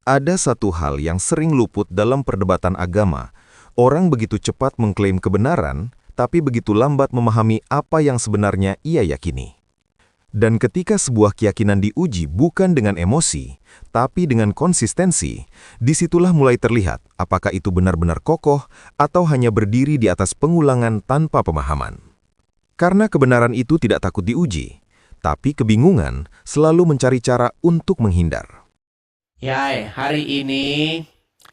Ada satu hal yang sering luput dalam perdebatan agama. Orang begitu cepat mengklaim kebenaran, tapi begitu lambat memahami apa yang sebenarnya ia yakini. Dan ketika sebuah keyakinan diuji bukan dengan emosi, tapi dengan konsistensi, disitulah mulai terlihat apakah itu benar-benar kokoh atau hanya berdiri di atas pengulangan tanpa pemahaman. Karena kebenaran itu tidak takut diuji, tapi kebingungan selalu mencari cara untuk menghindar. Yai, hari ini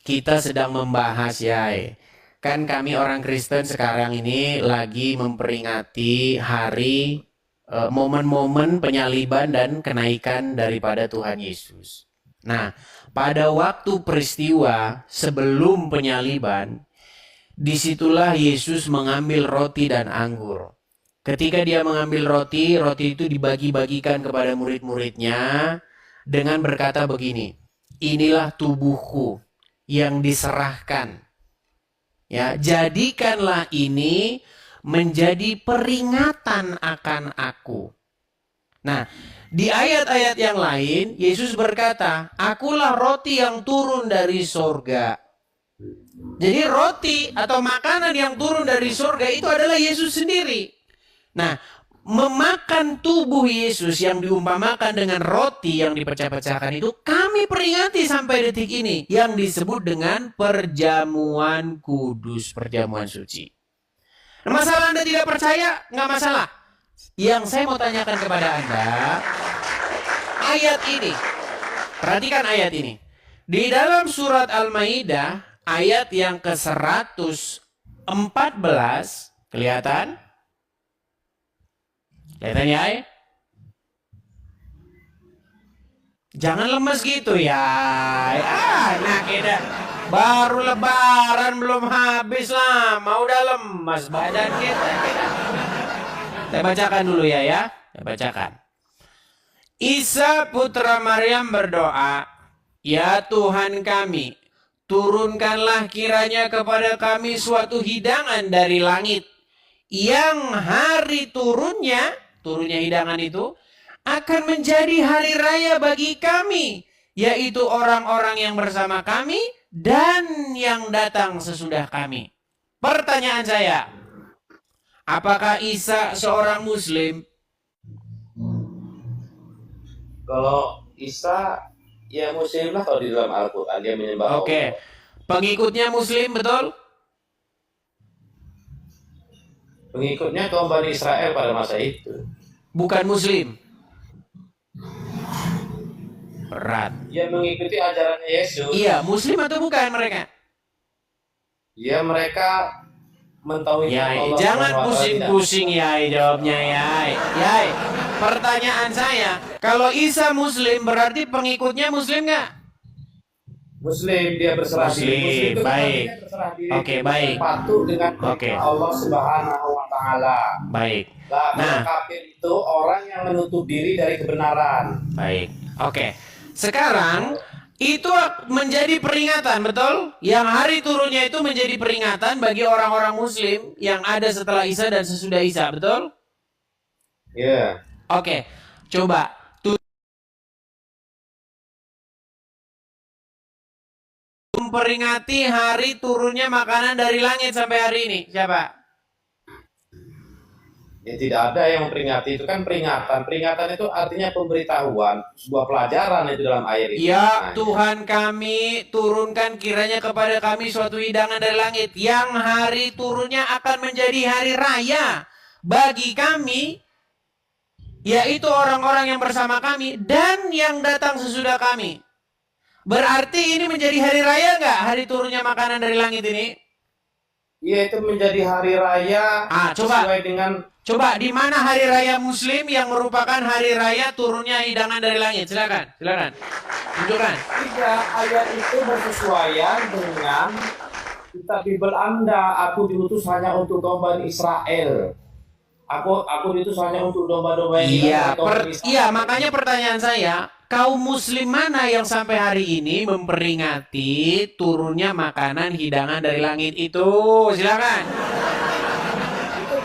kita sedang membahas Yai. Kan kami orang Kristen sekarang ini lagi memperingati hari momen-momen penyaliban dan kenaikan daripada Tuhan Yesus. Nah, pada waktu peristiwa sebelum penyaliban, disitulah Yesus mengambil roti dan anggur. Ketika dia mengambil roti, roti itu dibagi-bagikan kepada murid-muridnya dengan berkata begini, inilah tubuhku yang diserahkan. Ya, jadikanlah ini menjadi peringatan akan aku. Nah, di ayat-ayat yang lain, Yesus berkata, akulah roti yang turun dari sorga. Jadi roti atau makanan yang turun dari sorga itu adalah Yesus sendiri. Nah, memakan tubuh Yesus yang diumpamakan dengan roti yang dipecah-pecahkan itu kami peringati sampai detik ini yang disebut dengan perjamuan kudus, perjamuan suci. Nah, masalah Anda tidak percaya, nggak masalah. Yang saya mau tanyakan kepada Anda, ayat ini, perhatikan ayat ini. Di dalam surat Al-Maidah, ayat yang ke-114, kelihatan? Kelihatan ya? Jangan lemes gitu ya. Nah kita baru lebaran belum habis lah, mau udah lemes badan kita. Saya bacakan dulu ya. Saya bacakan. Isa putra Maryam berdoa, ya Tuhan kami, turunkanlah kiranya kepada kami suatu hidangan dari langit, yang hari turunnya hidangan itu akan menjadi hari raya bagi kami, yaitu orang-orang yang bersama kami dan yang datang sesudah kami. Pertanyaan saya, apakah Isa seorang Muslim? Kalau Isa, ya Muslim lah kalau di dalam Al-Quran dia menyembah Oke, Allah. pengikutnya Muslim betul? Pengikutnya kaum Bani Israel pada masa itu. Bukan Muslim. Berat. Dia mengikuti ajarannya Yesus. Iya, Muslim atau bukan mereka? Ya mereka mentauhidkan Yai, Allah. jangan SWT pusing-pusing Yai jawabnya Yai. Yai, pertanyaan saya, kalau Isa Muslim berarti pengikutnya Muslim nggak? Muslim, dia berserah diri. Muslim, itu baik. artinya berserah diri. Oke, baik. Patuh dengan Oke. Allah Subhanahu wa Ta'ala. Baik. Nah, kafir itu orang yang menutup diri dari kebenaran. Baik. Oke. Sekarang itu menjadi peringatan, betul? Yang hari turunnya itu menjadi peringatan bagi orang-orang Muslim yang ada setelah Isa dan sesudah Isa, betul? Ya. Oke. Coba memperingati hari turunnya makanan dari langit sampai hari ini. Siapa? Ya tidak ada yang memperingati, itu kan peringatan. Peringatan itu artinya pemberitahuan, sebuah pelajaran itu dalam ayat itu. Ya Tuhan kami, turunkan kiranya kepada kami suatu hidangan dari langit, yang hari turunnya akan menjadi hari raya bagi kami, yaitu orang-orang yang bersama kami dan yang datang sesudah kami. Berarti ini menjadi hari raya nggak, hari turunnya makanan dari langit ini? Iya, itu menjadi hari raya sesuai dengan... Coba di mana hari raya Muslim yang merupakan hari raya turunnya hidangan dari langit? Silakan. Tunjukkan. Tidak, ayat itu bersesuaian dengan kitab Bible Anda. Aku diutus hanya untuk kaum Bani Israel. Aku diutus hanya untuk domba-domba yang Iya, makanya pertanyaan saya, kaum Muslim mana yang sampai hari ini memperingati turunnya makanan hidangan dari langit itu? Silakan.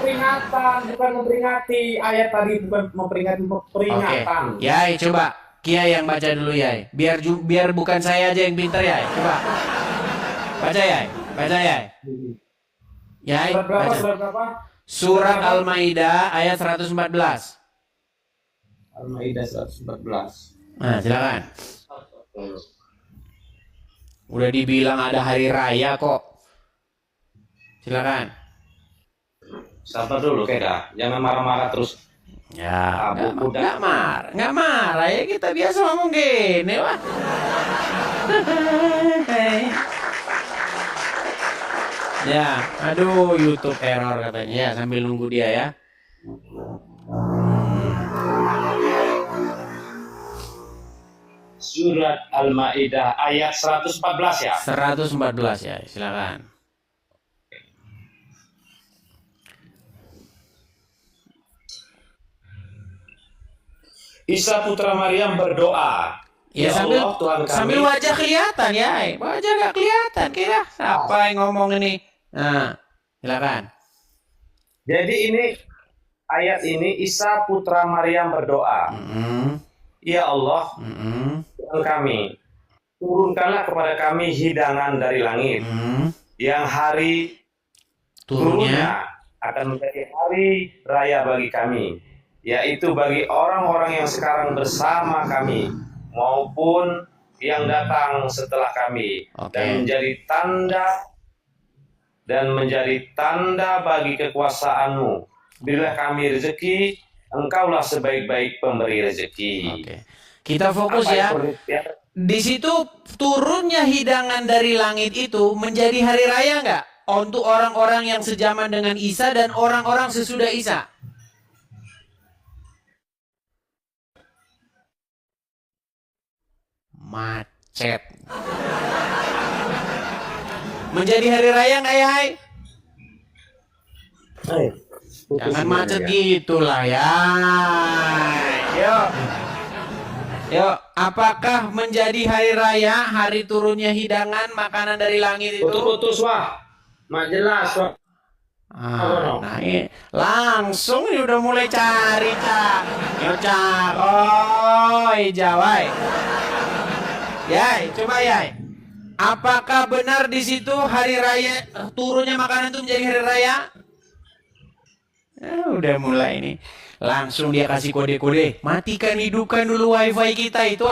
Peringatan, bukan memperingati. Ayat tadi bukan memperingati, peringatan. Oke. Yai, coba Kiai yang baca dulu Yai. Biar bukan saya aja yang pintar Yai. Coba. Baca Yai. Baca Yai. Yai, Surat berapa? baca. Surat berapa? Surat Al-Maidah ayat 114. Al-Maidah 114. Nah, silakan. Udah dibilang ada hari raya kok. Silakan. Sabar dulu, Keda. Jangan marah-marah terus. Ya, Abu nggak marah ya, kita biasa ngomong gini wah. Ya, aduh YouTube error katanya ya, sambil nunggu dia ya. Surat Al-Maidah ayat 114 ya. 114 ya, silakan. Isa putra Maryam berdoa. Ya, Allah, Tuhan kami. sambil wajah kelihatan ya, wajah nggak kelihatan kira. Apa yang ngomong ini? Nah, silakan. Jadi ini ayat ini Isa putra Maryam berdoa. Ya Allah, Tuhan kami, turunkanlah kepada kami hidangan dari langit yang hari turunnya akan menjadi hari raya bagi kami, yaitu bagi orang-orang yang sekarang bersama kami maupun yang datang setelah kami, dan menjadi tanda bagi kekuasaanmu. Berilah kami rezeki, engkaulah sebaik-baik pemberi rezeki. Oke. Kita fokus ya. Di situ turunnya hidangan dari langit itu menjadi hari raya nggak? Untuk orang-orang yang sejaman dengan Isa dan orang-orang sesudah Isa. Macet. Menjadi hari raya nggak ya, Hai? Jangan macet gitulah ya. Yuk. Yuk, apakah menjadi hari raya, hari turunnya hidangan makanan dari langit itu? Putus wah. Mak jelas wah. Nah ini langsung ini udah mulai cari Cak. Yo Cak. Oh, Jawai. Yai, coba Yai. Apakah benar di situ hari raya turunnya makanan itu menjadi hari raya? Udah mulai nih. Langsung dia kasih kode-kode. Matikan, hidupkan dulu wifi kita itu.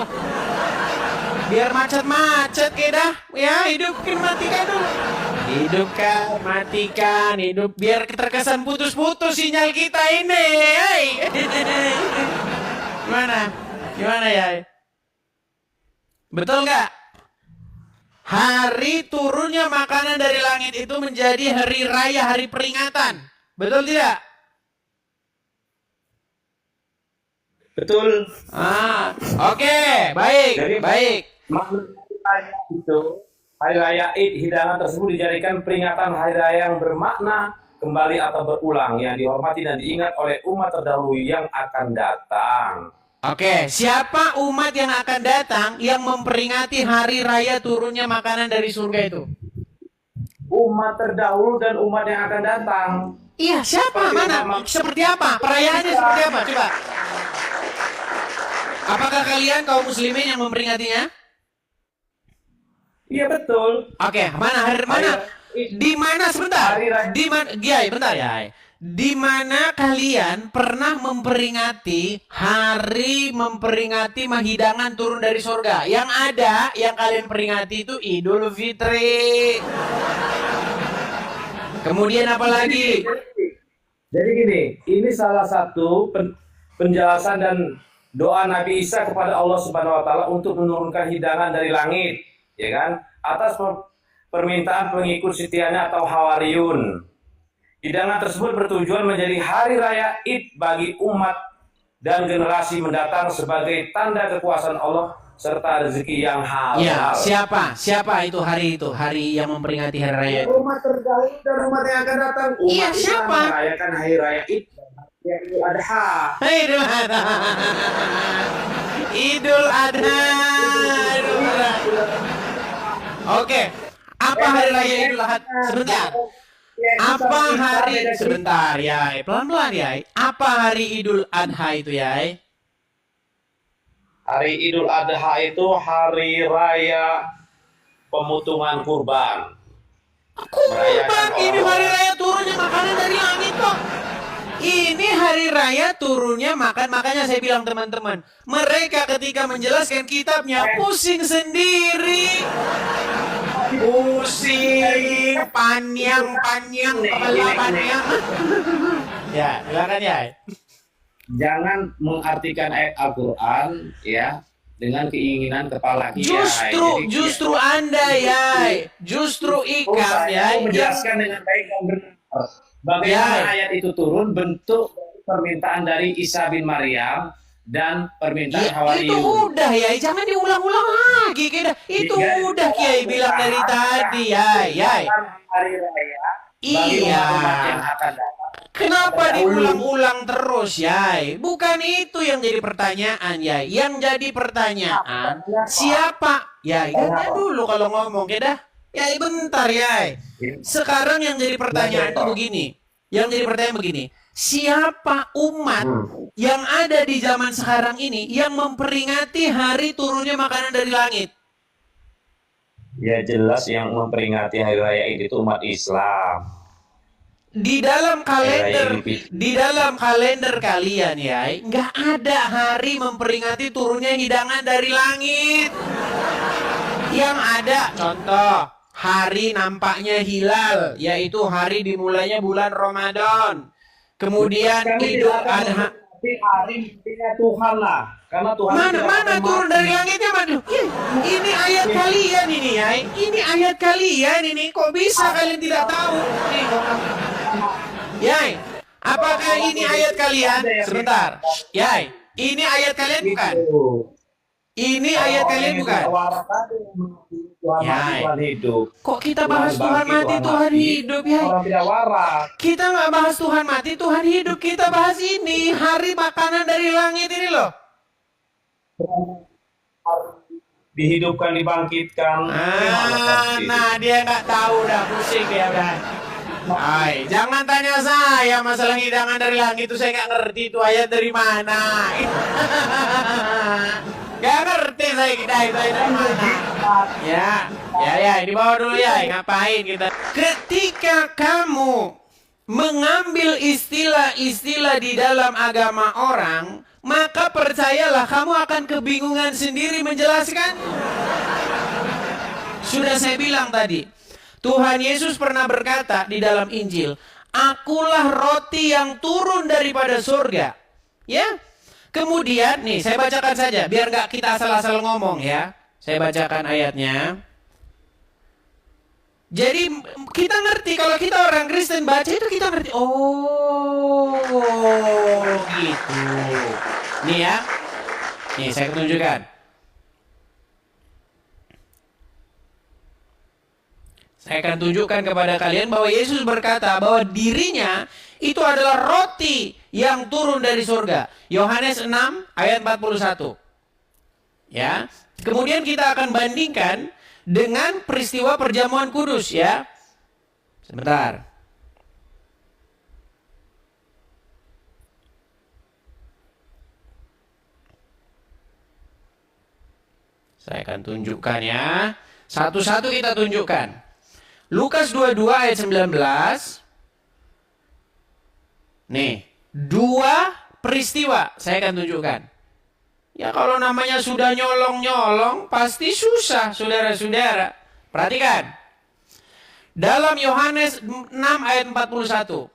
Biar macet-macet dah. Ya, hidupkan, matikan dulu. Hidupkan, matikan, hidup. Biar terkesan putus-putus sinyal kita ini. Hey. Gimana? Gimana ya? Betul nggak? Hari turunnya makanan dari langit itu menjadi hari raya, hari peringatan. Betul tidak? Betul. Oke, baik. Jadi, baik. Makna itu hari raya Id, hidangan tersebut dijadikan peringatan hari raya yang bermakna kembali atau berulang, yang dihormati dan diingat oleh umat terdahulu yang akan datang. Oke, siapa umat yang akan datang yang memperingati hari raya turunnya makanan dari surga itu? Umat terdahulu dan umat yang akan datang. Iya, siapa? Mana? Seperti apa? Perayaannya seperti apa? Coba. Apakah kalian kaum muslimin yang memperingatinya? Iya betul. Oke, mana? Di mana sebentar? Di mana? Giai, bentar ya. Di mana kalian pernah memperingati hidangan turun dari surga? Yang ada, yang kalian peringati itu Idul Fitri. Kemudian apa lagi? Jadi gini, ini salah satu penjelasan dan doa Nabi Isa kepada Allah Subhanahu wa taala untuk menurunkan hidangan dari langit, ya kan? Atas permintaan pengikut setianya atau Hawariyun. Hidangan tersebut bertujuan menjadi hari raya Id bagi umat dan generasi mendatang sebagai tanda kekuasaan Allah serta rezeki yang halal. Ya, siapa? Siapa itu hari itu? Hari yang memperingati hari raya itu? Umat terdahulu dan umat yang akan datang. Iya, siapa? Merayakan hari raya Id, Idul Adha. Idul Adha. Idul Adha. Oke. Apa hari raya Idul Adha? Sebentar. Apa hari sebentar ya, pelan-pelan ya. Apa hari Idul Adha itu ya? Hari Idul Adha itu hari raya pemotongan kurban. Kurban, ini hari raya turunnya makanan dari langit kok. Ini hari raya turunnya makan. Makanya saya bilang teman-teman, mereka ketika menjelaskan kitabnya pusing sendiri. Pusing, panjang, kepala panjang. Ya, silakan ya. Jangan mengartikan ayat Al-Quran ya dengan keinginan kepala kita. Justru Anda ya, justru Ikam ya, menjelaskan dengan baik dan benar. Bagaimana ayat itu turun, bentuk permintaan dari Isa bin Maryam dan permintaan Hawariyun. Itu udah ya, jangan diulang-ulang lagi. Itu udah Kiai bilang dari tadi ya. Hari raya bagi umat yang akan datang. Kenapa diulang-ulang terus, Yai? Bukan itu yang jadi pertanyaan, Yai. Yang jadi pertanyaan, siapa? Yai, ganti dulu kalau ngomong, ya dah. Yai, bentar, Yai. Sekarang yang jadi pertanyaan itu begini. Yang jadi pertanyaan begini. Siapa umat yang ada di zaman sekarang ini yang memperingati hari turunnya makanan dari langit? Ya jelas yang memperingati hari raya itu umat Islam. Di dalam kalender kalian ya, nggak ada hari memperingati turunnya hidangan dari langit. Yang ada contoh hari nampaknya hilal, yaitu hari dimulainya bulan Ramadan. Kemudian Idul Adha. Hari Tuhan lah, karena Tuhan mana turun dari langitnya, madu. Ini ayat kalian ini ya, ini ayat kalian ini. Kok bisa kalian tidak tahu? Yai, apakah ini ayat kalian? Sebentar, Yai, ini ayat kalian bukan? Ini ayat kalian bukan? Yai, kok kita bahas Tuhan mati, Tuhan hidup, Yai? Kita nggak bahas Tuhan mati, Tuhan hidup. Kita bahas ini, hari makanan dari langit ini loh. Dihidupkan, dibangkitkan. Nah dia nggak tahu dah, pusing ya udah. Hai, jangan tanya saya masalah hidangan dari langit itu, saya nggak ngerti itu ayat dari mana. Gak ngerti saya kita itu ayat dari mana. Ya, di bawah dulu ya. Ngapain kita? Ketika kamu mengambil istilah-istilah di dalam agama orang, maka percayalah kamu akan kebingungan sendiri menjelaskan. Sudah saya bilang tadi, Tuhan Yesus pernah berkata di dalam Injil, "Akulah roti yang turun daripada surga." Ya. Kemudian nih, saya bacakan saja biar nggak kita asal-asal ngomong ya. Saya bacakan ayatnya. Jadi kita ngerti, kalau kita orang Kristen baca itu kita ngerti. Oh, gitu. Nih ya. Nih saya tunjukkan. Saya akan tunjukkan kepada kalian bahwa Yesus berkata bahwa dirinya itu adalah roti yang turun dari surga. Yohanes 6 ayat 41. Ya. Kemudian kita akan bandingkan dengan peristiwa perjamuan kudus ya. Sebentar. Saya akan tunjukkan ya. Satu-satu kita tunjukkan. Lukas 22 ayat 19. Nih, dua peristiwa saya akan tunjukkan. Ya kalau namanya sudah nyolong-nyolong pasti susah, saudara-saudara. Perhatikan. Dalam Yohanes 6 ayat 41.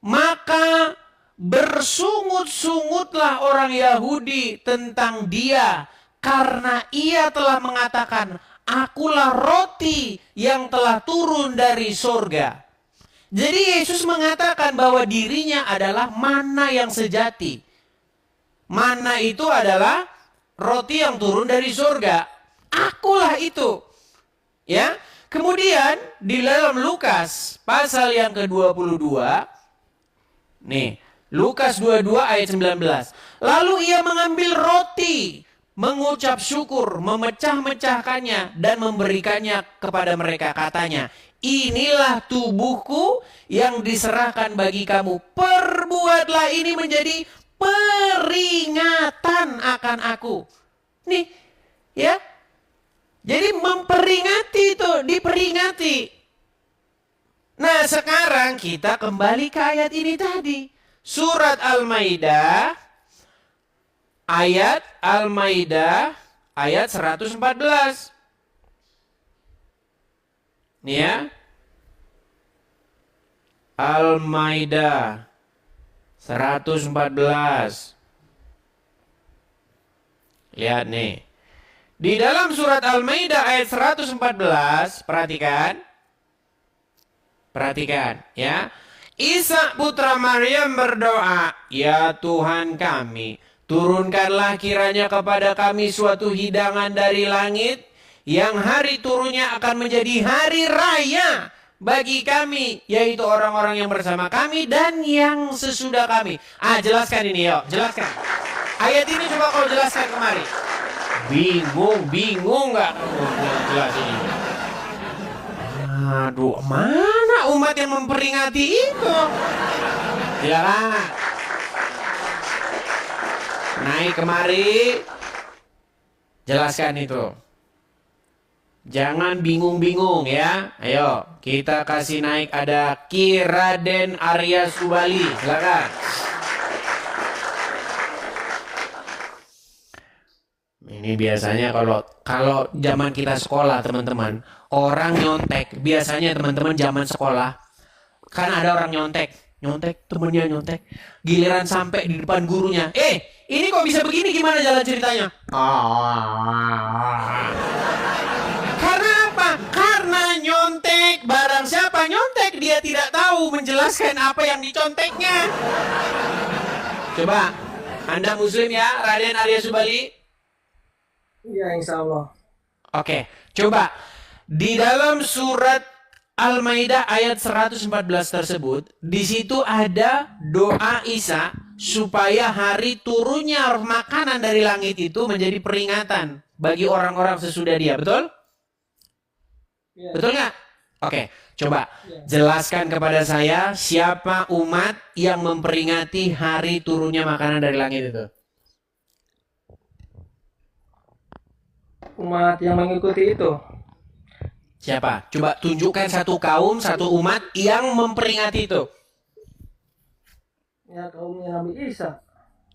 Maka bersungut-sungutlah orang Yahudi tentang dia karena ia telah mengatakan, "Akulah roti yang telah turun dari surga." Jadi Yesus mengatakan bahwa dirinya adalah mana yang sejati. Mana itu adalah roti yang turun dari surga. Akulah itu. Ya. Kemudian di dalam Lukas pasal yang ke-22. Nih, Lukas 22 ayat 19. Lalu ia mengambil roti, mengucap syukur, memecah-mecahkannya dan memberikannya kepada mereka. Katanya, "Inilah tubuhku yang diserahkan bagi kamu. Perbuatlah ini menjadi peringatan akan aku. Nih, ya. Jadi memperingati itu, diperingati. Nah, sekarang kita kembali ke ayat ini tadi. Surat Al-Maidah ayat 114. Nih ya. Al-Maidah 114. Lihat nih. Di dalam surat Al-Maidah ayat 114, perhatikan. Perhatikan ya. Isa putra Maryam berdoa, "Ya Tuhan kami, turunkanlah kiranya kepada kami suatu hidangan dari langit, yang hari turunnya akan menjadi hari raya bagi kami, yaitu orang-orang yang bersama kami dan yang sesudah kami." Jelaskan ini yuk, jelaskan. Ayat ini coba kau jelaskan kemari. Bingung nggak? Jelas ini. Aduh, mana umat yang memperingati itu? Silakan. Naik kemari. Jelaskan itu. Jangan bingung-bingung ya. Ayo, kita kasih naik, ada Ki Raden Arya Subali. Silakan. Ini biasanya kalau zaman kita sekolah, teman-teman, orang nyontek. Biasanya teman-teman zaman sekolah kan ada orang nyontek, temennya nyontek. Giliran sampai di depan gurunya, ini kok bisa begini, gimana jalan ceritanya? Karena apa? Karena nyontek. Barang siapa nyontek, dia tidak tahu menjelaskan apa yang diconteknya. Coba, Anda Muslim ya, Raden Arya Subali? Iya, insya Allah. Oke, coba. Di dalam surat Al-Maidah ayat 114 tersebut, di situ ada doa Isa supaya hari turunnya makanan dari langit itu menjadi peringatan bagi orang-orang sesudah dia. Betul? Ya. Betul nggak? Oke, coba jelaskan kepada saya siapa umat yang memperingati hari turunnya makanan dari langit itu. Umat yang mengikuti itu. Siapa? Coba tunjukkan satu kaum, satu umat yang memperingati itu. Ya, kaumnya Nabi Isa.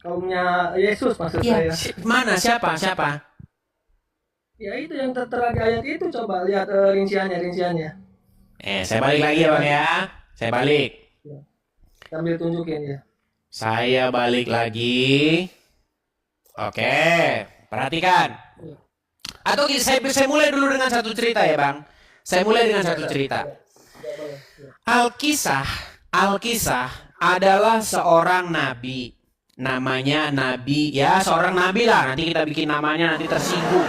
Kaumnya Yesus maksud Ya, saya. mana? Siapa? Ya, itu yang tertera di ayat itu. Coba lihat rinciannya. Saya balik lagi ya Bang ya. Saya balik. Sambil tunjukin ya. Saya balik lagi. Oke, perhatikan. Atau saya mulai dulu dengan satu cerita ya Bang. Saya mulai dengan satu cerita. Al-Kisah adalah seorang nabi. Namanya nabi, ya seorang nabi lah. Nanti kita bikin namanya, nanti tersinggung.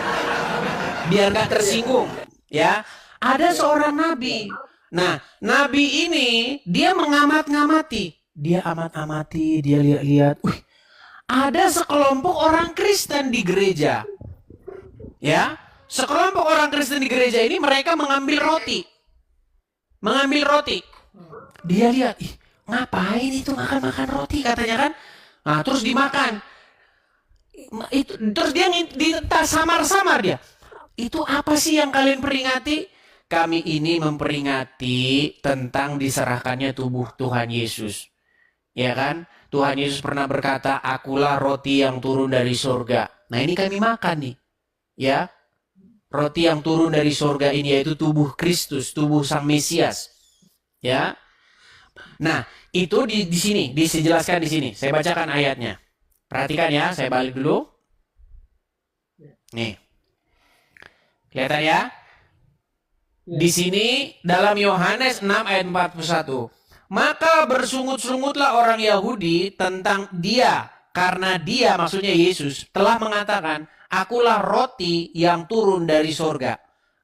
Biar nggak tersinggung, ya. Ada seorang nabi. Nah, nabi ini dia mengamat-ngamati. Dia amat-amati, dia lihat-lihat. Ada sekelompok orang Kristen di gereja. Ya, sekelompok orang Kristen di gereja ini mereka mengambil roti. Dia lihat, ngapain itu makan-makan roti katanya kan? Nah, terus dimakan. Terus dia samar-samar dia. Itu apa sih yang kalian peringati? Kami ini memperingati tentang diserahkannya tubuh Tuhan Yesus. Ya kan? Tuhan Yesus pernah berkata, "Akulah roti yang turun dari surga." Nah, ini kami makan nih. Ya, roti yang turun dari surga ini yaitu tubuh Kristus, tubuh Sang Mesias. Ya, nah itu di sini dijelaskan di sini. Saya bacakan ayatnya. Perhatikan ya, saya balik dulu. Nih, kelihatan ya? Di sini dalam Yohanes 6 ayat 41. Maka bersungut-sungutlah orang Yahudi tentang dia, karena dia, maksudnya Yesus, telah mengatakan, "Akulah roti yang turun dari sorga."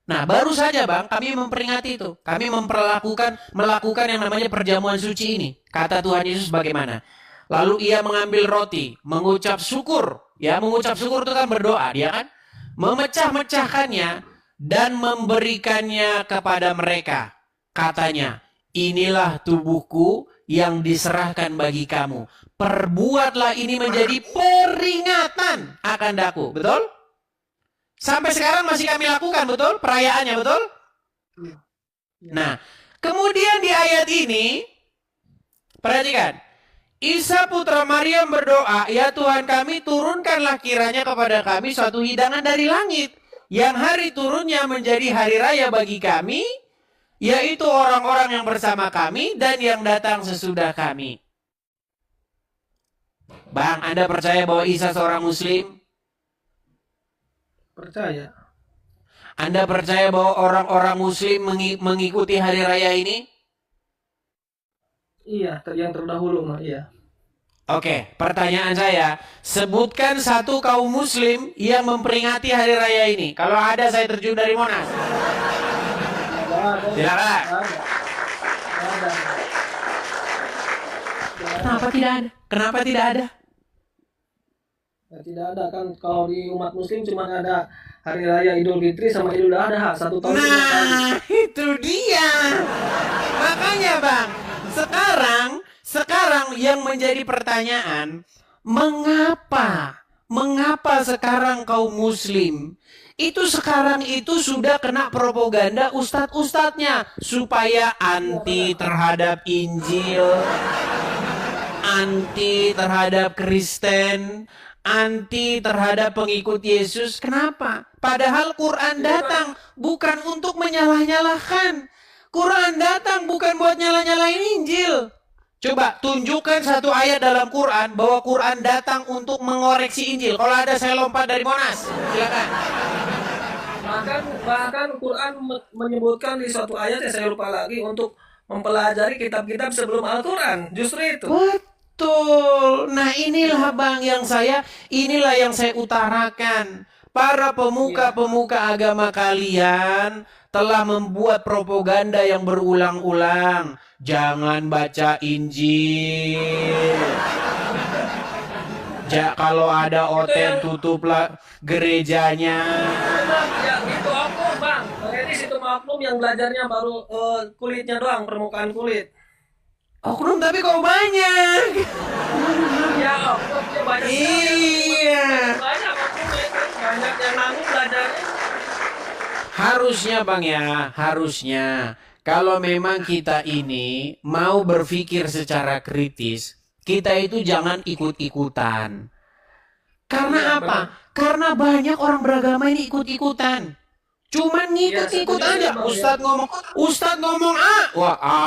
Nah, baru saja Bang, kami memperingati itu. Kami melakukan yang namanya perjamuan suci ini. Kata Tuhan Yesus bagaimana? Lalu ia mengambil roti, mengucap syukur. Ya, mengucap syukur itu kan berdoa, dia kan? Memecah-mecahkannya dan memberikannya kepada mereka. Katanya, inilah tubuhku yang diserahkan bagi kamu. Perbuatlah ini menjadi peringatan akan daku. Betul? Sampai sekarang masih kami lakukan, betul? Perayaannya, betul? Nah, kemudian di ayat ini, perhatikan. Isa putra Maryam berdoa, ya Tuhan kami, turunkanlah kiranya kepada kami suatu hidangan dari langit, yang hari turunnya menjadi hari raya bagi kami, yaitu orang-orang yang bersama kami dan yang datang sesudah kami. Bang, Anda percaya bahwa Isa seorang Muslim? Percaya. Anda percaya bahwa orang-orang Muslim mengikuti hari raya ini? Iya, yang terdahulu mah iya. Oke, pertanyaan saya, sebutkan satu kaum Muslim yang memperingati hari raya ini. Kalau ada, saya terjun dari Monas. Silakan. Ada. Kenapa tidak ada? Kenapa tidak ada? Ya, tidak ada kan, kalau di umat Muslim cuma ada hari raya Idul Fitri sama Idul Adha, 1 tahun 5 kali. Nah, itu dia. Makanya Bang, sekarang yang menjadi pertanyaan, mengapa sekarang kaum Muslim itu sekarang itu sudah kena propaganda ustadz-ustadznya supaya anti terhadap Injil, anti terhadap Kristen, anti terhadap pengikut Yesus. Kenapa? Padahal Quran datang bukan untuk menyalah-nyalahkan. Quran datang bukan buat nyalah-nyalahin Injil. Coba tunjukkan satu ayat dalam Quran bahwa Quran datang untuk mengoreksi Injil. Kalau ada, saya lompat dari Monas. Silakan. Bahkan Quran menyebutkan di suatu ayat yang saya lupa lagi untuk mempelajari kitab-kitab sebelum Al-Quran. Justru itu. Betul. Nah, inilah Bang inilah yang saya utarakan. Para pemuka-pemuka agama kalian telah membuat propaganda yang berulang-ulang. Jangan baca Injil. Kalau ada OTM, tutuplah gerejanya. Ya, itu oknum Bang. Ini situ oknum yang belajarnya baru kulitnya doang, permukaan kulit. Oknum tapi kok banyak. Ya, oknumnya banyak. Iya. Banyak oknumnya itu. Banyak yang nanggung belajarnya. Harusnya Bang ya, harusnya. Kalau memang kita ini mau berpikir secara kritis, kita itu jangan ikut-ikutan. Karena apa? Karena banyak orang beragama ini ikut-ikutan. Cuman ngikut-ikut aja. Ustadz ngomong A. Wah, A.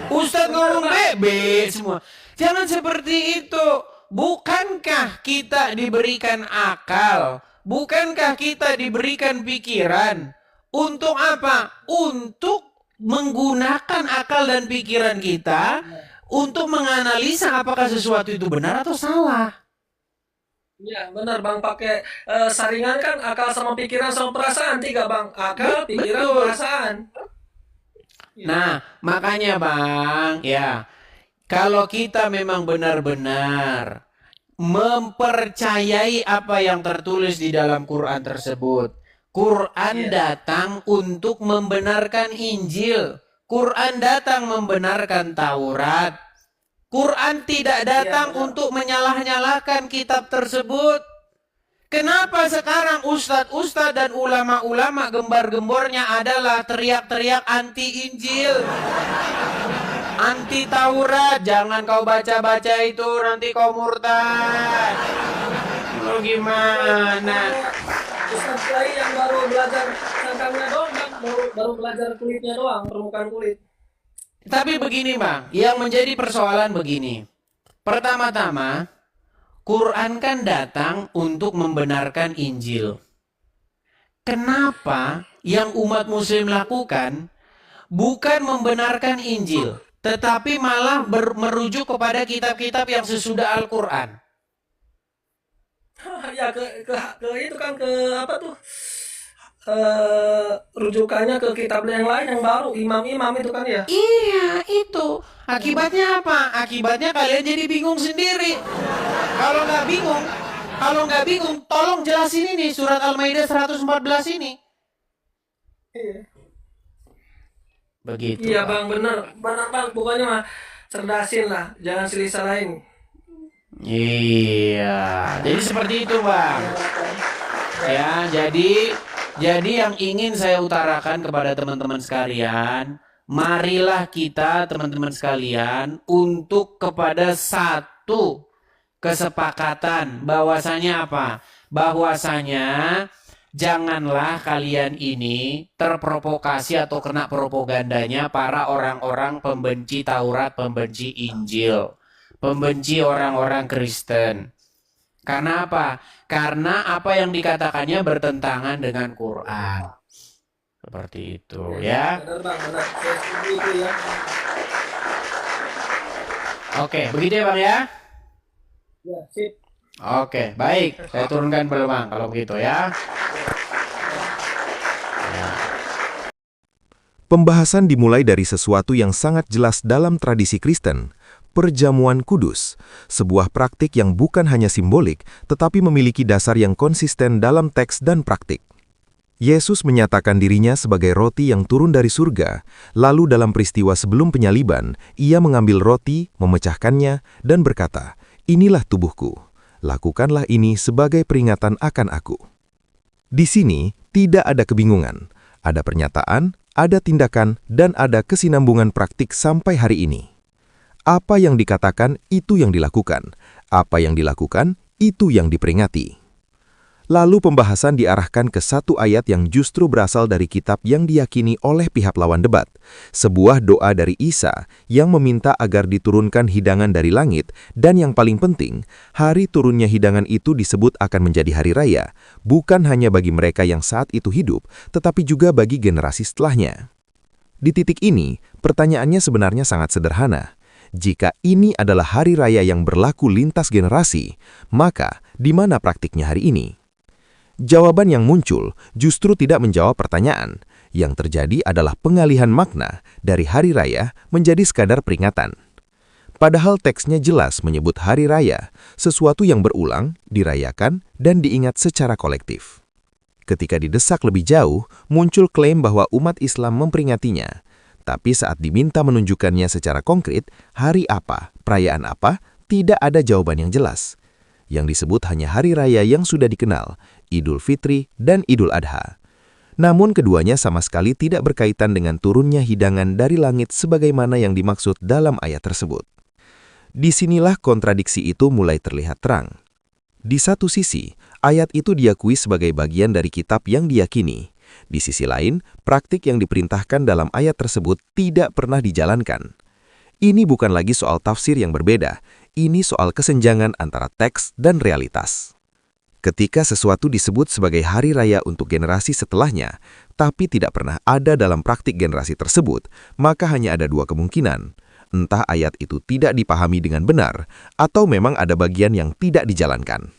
Ustadz ngomong B semua. Jangan seperti itu. Bukankah kita diberikan akal? Bukankah kita diberikan pikiran? Untuk apa? Untuk menggunakan akal dan pikiran kita untuk menganalisa apakah sesuatu itu benar atau salah. Ya benar Bang, pakai saringan kan akal sama pikiran sama perasaan, 3 Bang. Akal, pikiran, Betul. perasaan. Nah, makanya Bang, ya, kalau kita memang benar-benar mempercayai apa yang tertulis di dalam Quran tersebut, Quran datang untuk membenarkan Injil. Quran datang membenarkan Taurat. Quran tidak datang untuk menyalah-nyalahkan kitab tersebut. Kenapa sekarang ustadz-ustadz dan ulama-ulama gembar-gembornya adalah teriak-teriak anti-Injil, anti Taurat? Jangan kau baca-baca itu, nanti kau murtad. Lo gimana? Ustadz Kiai yang baru belajar cangkangnya doang Bang, baru belajar kulitnya doang, permukaan kulit. Tapi begini Bang, yang menjadi persoalan begini. Pertama-tama, Quran kan datang untuk membenarkan Injil. Kenapa yang umat Muslim lakukan bukan membenarkan Injil, tetapi malah merujuk kepada kitab-kitab yang sesudah Al-Quran? Ya ke itu kan ke apa tuh? Rujukannya ke kitab yang lain yang baru, imam-imam itu kan ya. Iya, itu. Akibatnya apa? Akibatnya kalian jadi bingung sendiri. Kalau nggak bingung, tolong jelasin ini surat Al-Maidah 114 ini. Iya. Begitu. Iya Pak. bang, benar bang. Pokoknya mah cerdasin lah, jangan silih-salahin. Iya, jadi seperti itu, Bang. Ya, jadi yang ingin saya utarakan kepada teman-teman sekalian, marilah kita teman-teman sekalian untuk kepada satu kesepakatan bahwasanya apa? Bahwasanya janganlah kalian ini terprovokasi atau kena propagandanya para orang-orang pembenci Taurat, pembenci Injil, pembenci orang-orang Kristen. Karena apa? Karena apa yang dikatakannya bertentangan dengan Quran. Seperti itu ya. Benar bang, benar. Saya setuju itu ya. Oke, begitu ya Bang ya? Ya, sip. Oke, baik. Saya turunkan dulu Bang kalau begitu ya. Pembahasan dimulai dari sesuatu yang sangat jelas dalam tradisi Kristen, perjamuan kudus, sebuah praktik yang bukan hanya simbolik, tetapi memiliki dasar yang konsisten dalam teks dan praktik. Yesus menyatakan dirinya sebagai roti yang turun dari surga, lalu dalam peristiwa sebelum penyaliban, ia mengambil roti, memecahkannya, dan berkata, "Inilah tubuhku, lakukanlah ini sebagai peringatan akan aku." Di sini tidak ada kebingungan, ada pernyataan, ada tindakan, dan ada kesinambungan praktik sampai hari ini. Apa yang dikatakan, itu yang dilakukan. Apa yang dilakukan, itu yang diperingati. Lalu pembahasan diarahkan ke satu ayat yang justru berasal dari kitab yang diyakini oleh pihak lawan debat. Sebuah doa dari Isa yang meminta agar diturunkan hidangan dari langit, dan yang paling penting, hari turunnya hidangan itu disebut akan menjadi hari raya, bukan hanya bagi mereka yang saat itu hidup, tetapi juga bagi generasi setelahnya. Di titik ini, pertanyaannya sebenarnya sangat sederhana. Jika ini adalah hari raya yang berlaku lintas generasi, maka di mana praktiknya hari ini? Jawaban yang muncul justru tidak menjawab pertanyaan. Yang terjadi adalah pengalihan makna dari hari raya menjadi sekadar peringatan. Padahal teksnya jelas menyebut hari raya, sesuatu yang berulang, dirayakan, dan diingat secara kolektif. Ketika didesak lebih jauh, muncul klaim bahwa umat Islam memperingatinya. Tapi saat diminta menunjukkannya secara konkret, hari apa, perayaan apa, tidak ada jawaban yang jelas. Yang disebut hanya hari raya yang sudah dikenal, Idul Fitri dan Idul Adha. Namun keduanya sama sekali tidak berkaitan dengan turunnya hidangan dari langit sebagaimana yang dimaksud dalam ayat tersebut. Disinilah kontradiksi itu mulai terlihat terang. Di satu sisi, ayat itu diakui sebagai bagian dari kitab yang diyakini. Di sisi lain, praktik yang diperintahkan dalam ayat tersebut tidak pernah dijalankan. Ini bukan lagi soal tafsir yang berbeda, ini soal kesenjangan antara teks dan realitas. Ketika sesuatu disebut sebagai hari raya untuk generasi setelahnya, tapi tidak pernah ada dalam praktik generasi tersebut, maka hanya ada dua kemungkinan. Entah ayat itu tidak dipahami dengan benar, atau memang ada bagian yang tidak dijalankan.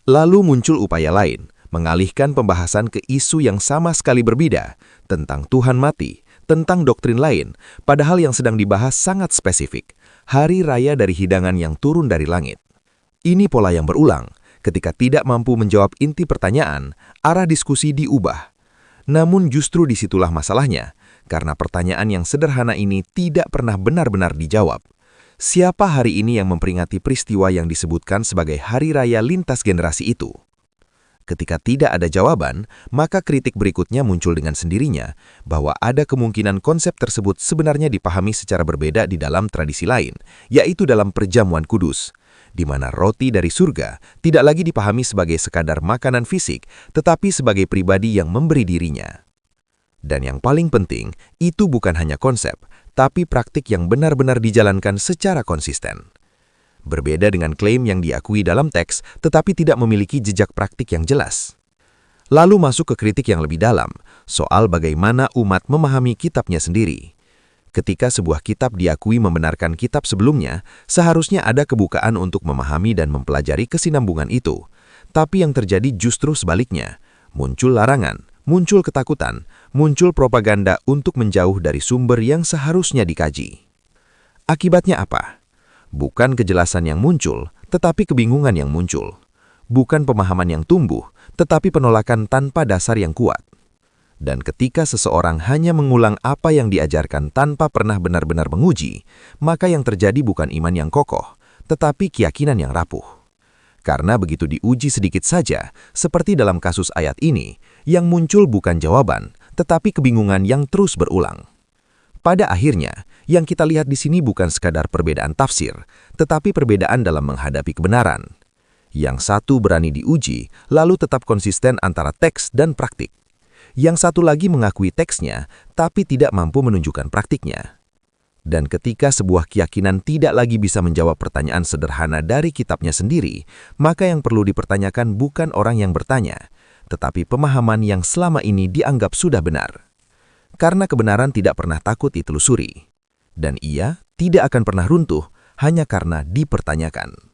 Lalu muncul upaya lain, mengalihkan pembahasan ke isu yang sama sekali berbeda, tentang Tuhan mati, tentang doktrin lain, padahal yang sedang dibahas sangat spesifik, hari raya dari hidangan yang turun dari langit. Ini pola yang berulang, ketika tidak mampu menjawab inti pertanyaan, arah diskusi diubah. Namun justru disitulah masalahnya, karena pertanyaan yang sederhana ini tidak pernah benar-benar dijawab. Siapa hari ini yang memperingati peristiwa yang disebutkan sebagai hari raya lintas generasi itu? Ketika tidak ada jawaban, maka kritik berikutnya muncul dengan sendirinya, bahwa ada kemungkinan konsep tersebut sebenarnya dipahami secara berbeda di dalam tradisi lain, yaitu dalam perjamuan kudus, di mana roti dari surga tidak lagi dipahami sebagai sekadar makanan fisik, tetapi sebagai pribadi yang memberi dirinya. Dan yang paling penting, itu bukan hanya konsep, tapi praktik yang benar-benar dijalankan secara konsisten. Berbeda dengan klaim yang diakui dalam teks, tetapi tidak memiliki jejak praktik yang jelas. Lalu masuk ke kritik yang lebih dalam, soal bagaimana umat memahami kitabnya sendiri. Ketika sebuah kitab diakui membenarkan kitab sebelumnya, seharusnya ada kebukaan untuk memahami dan mempelajari kesinambungan itu. Tapi yang terjadi justru sebaliknya. Muncul larangan, muncul ketakutan, muncul propaganda untuk menjauh dari sumber yang seharusnya dikaji. Akibatnya apa? Bukan kejelasan yang muncul, tetapi kebingungan yang muncul. Bukan pemahaman yang tumbuh, tetapi penolakan tanpa dasar yang kuat. Dan ketika seseorang hanya mengulang apa yang diajarkan tanpa pernah benar-benar menguji, maka yang terjadi bukan iman yang kokoh, tetapi keyakinan yang rapuh. Karena begitu diuji sedikit saja, seperti dalam kasus ayat ini, yang muncul bukan jawaban, tetapi kebingungan yang terus berulang. Pada akhirnya, yang kita lihat di sini bukan sekadar perbedaan tafsir, tetapi perbedaan dalam menghadapi kebenaran. Yang satu berani diuji, lalu tetap konsisten antara teks dan praktik. Yang satu lagi mengakui teksnya, tapi tidak mampu menunjukkan praktiknya. Dan ketika sebuah keyakinan tidak lagi bisa menjawab pertanyaan sederhana dari kitabnya sendiri, maka yang perlu dipertanyakan bukan orang yang bertanya, tetapi pemahaman yang selama ini dianggap sudah benar. Karena kebenaran tidak pernah takut ditelusuri, dan ia tidak akan pernah runtuh hanya karena dipertanyakan.